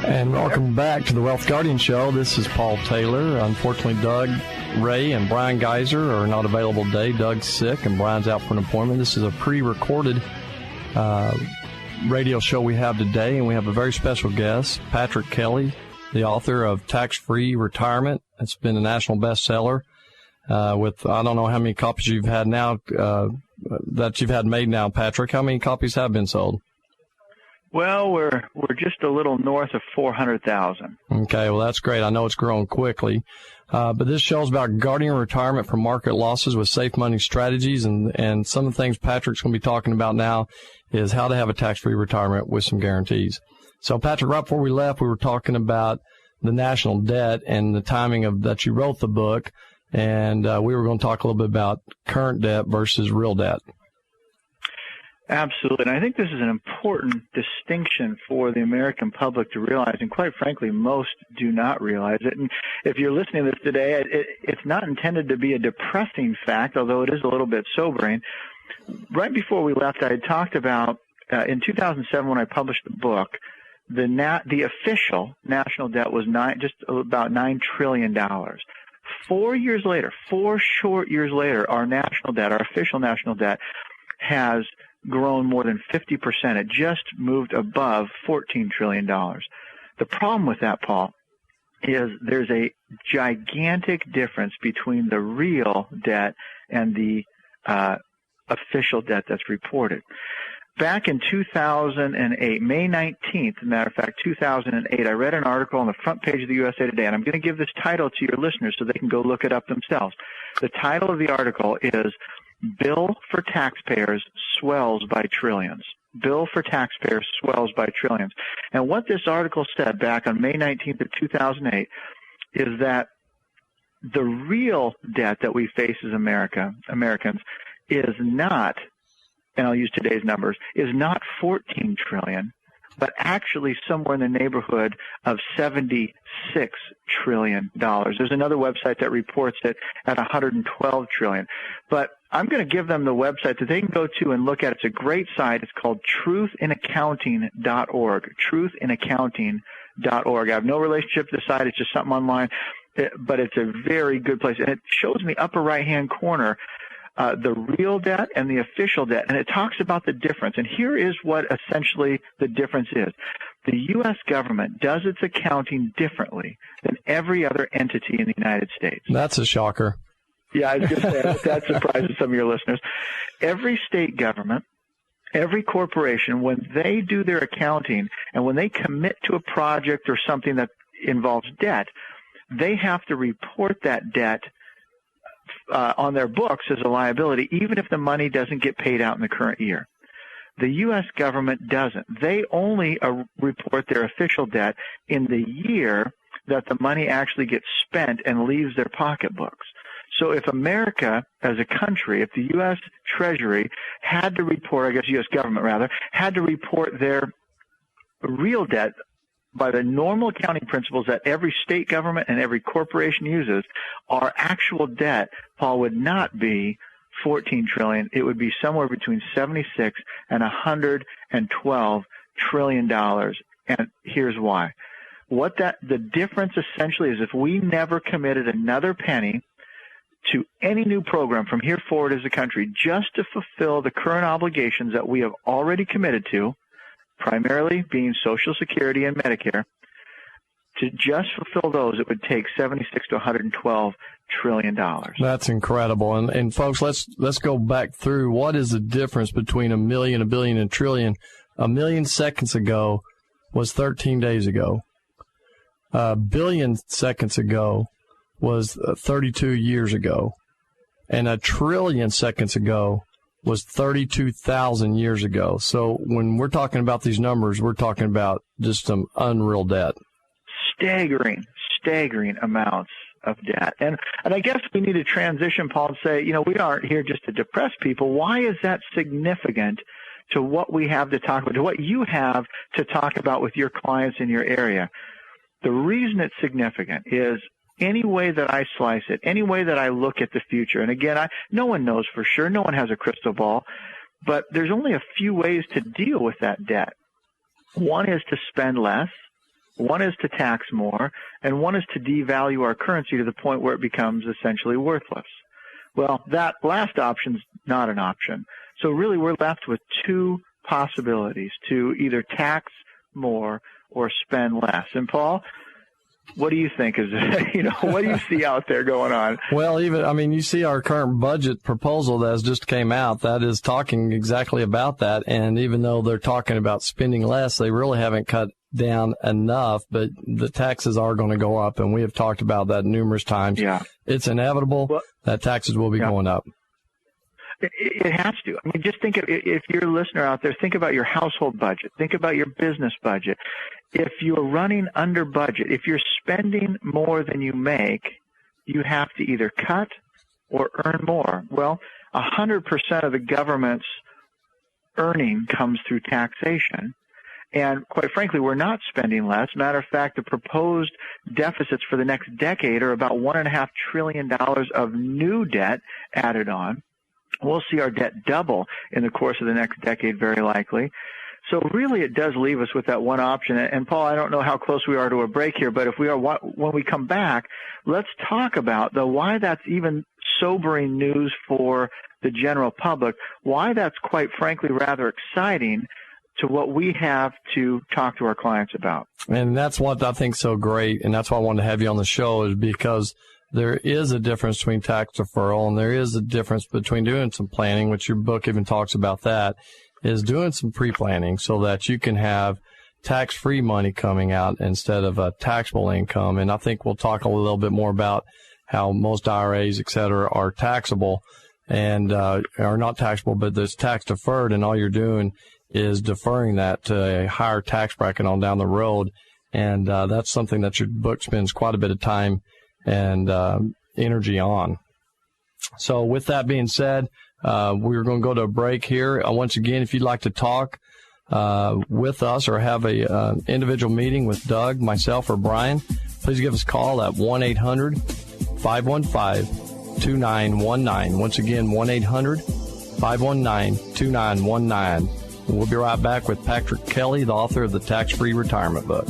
And welcome back to the Wealth Guardian Show. This is Paul Taylor. Unfortunately, Doug, Ray, and Brian Geiser are not available today. Doug's sick and Brian's out for an appointment. This is a pre-recorded radio show we have today, and we have a very special guest, Patrick Kelly, the author of Tax-Free Retirement. It's been a national bestseller with, I don't know how many copies you've had now, that you've had made now, Patrick. How many copies have been sold? Well, we're just a little north of 400,000. Okay, well, that's great. I know it's growing quickly. But this show is about guarding retirement from market losses with safe money strategies. And some of the things Patrick's going to be talking about now is how to have a tax-free retirement with some guarantees. So, Patrick, right before we left, we were talking about the national debt and the timing of that you wrote the book. And we were going to talk a little bit about current debt versus real debt. Absolutely. And I think this is an important distinction for the American public to realize, and quite frankly, most do not realize it. And if you're listening to this today, it's not intended to be a depressing fact, although it is a little bit sobering. Right before we left, I had talked about, in 2007 when I published the book, the official national debt was just about $9 trillion. 4 years later, 4 short years later, our national debt, our official national debt, has grown more than 50%. It just moved above $14 trillion. The problem with that, Paul, is there's a gigantic difference between the real debt and the official debt that's reported. Back in 2008, May 19th, as a matter of fact, 2008, I read an article on the front page of the USA Today, and I'm going to give this title to your listeners so they can go look it up themselves. The title of the article is Bill for Taxpayers Swells by Trillions. Bill for Taxpayers Swells by Trillions. And what this article said back on May 19th of 2008 is that the real debt that we face as Americans is not, and I'll use today's numbers, is not 14 trillion, but actually somewhere in the neighborhood of $76 trillion. There's another website that reports it at 112 trillion. But I'm going to give them the website that they can go to and look at. It's a great site. It's called truthinaccounting.org, truthinaccounting.org. I have no relationship to the site. It's just something online, but it's a very good place. And it shows in the upper right-hand corner the real debt and the official debt, and it talks about the difference. And here is what essentially the difference is. The U.S. government does its accounting differently than every other entity in the United States. That's a shocker. Yeah, I was going to say, that surprises some of your listeners. Every state government, every corporation, when they do their accounting and when they commit to a project or something that involves debt, they have to report that debt on their books as a liability, even if the money doesn't get paid out in the current year. The U.S. government doesn't. They only report their official debt in the year that the money actually gets spent and leaves their pocketbooks. So if America as a country, if the U.S. Treasury had to report, I guess U.S. government rather, had to report their real debt by the normal accounting principles that every state government and every corporation uses, our actual debt, Paul, would not be 14 trillion. It would be somewhere between 76 and 112 trillion dollars. And here's why. The difference essentially is if we never committed another penny to any new program from here forward as a country just to fulfill the current obligations that we have already committed to, primarily being Social Security and Medicare, to just fulfill those, it would take 76 to 112 trillion dollars. That's incredible. And folks, let's go back through what is the difference between a million, a billion, and a trillion. A million seconds ago was 13 days ago. A billion seconds ago was 32 years ago. And a trillion seconds ago was 32,000 years ago. So when we're talking about these numbers, we're talking about just some unreal debt. Staggering amounts of debt. And I guess we need to transition, Paul, and say, we aren't here just to depress people. Why is that significant to what we have to talk about, to what you have to talk about with your clients in your area? The reason it's significant is any way that I slice it, any way that I look at the future, and again, no one knows for sure, no one has a crystal ball, but there's only a few ways to deal with that debt. One is to spend less, One is to tax more, and one is to devalue our currency to the point where it becomes essentially worthless. Well, that last option's not an option. So really we're left with two possibilities, to either tax more or spend less. And Paul, what do you think is, what do you see out there going on? Well, you see our current budget proposal that has just came out, that is talking exactly about that. And even though they're talking about spending less, they really haven't cut down enough, but the taxes are going to go up. And we have talked about that numerous times. Yeah. It's inevitable that taxes will be going up. It has to. Just think if you're a listener out there, think about your household budget. Think about your business budget. If you're running under budget, if you're spending more than you make, you have to either cut or earn more. Well, 100% of the government's earning comes through taxation. And quite frankly, we're not spending less. Matter of fact, the proposed deficits for the next decade are about $1.5 trillion of new debt added on. We'll see our debt double in the course of the next decade, very likely. So really it does leave us with that one option. And Paul, I don't know how close we are to a break here, but when we come back, let's talk about why that's even sobering news for the general public, why that's quite frankly rather exciting to what we have to talk to our clients about. And that's what I think so great, and that's why I wanted to have you on the show, is because there is a difference between tax deferral, and there is a difference between doing some planning, which your book even talks about that, is doing some pre-planning so that you can have tax-free money coming out instead of a taxable income. And I think we'll talk a little bit more about how most IRAs, et cetera, are taxable and are not taxable, but there's tax deferred, and all you're doing is deferring that to a higher tax bracket on down the road. And that's something that your book spends quite a bit of time and energy on. So with that being said, we're going to go to a break here. Once again, if you'd like to talk with us or have a individual meeting with Doug, myself, or Brian, please give us a call at 1-800-515-2919. Once again, 1-800-519-2919. We'll be right back with Patrick Kelly, the author of the Tax-Free Retirement Book.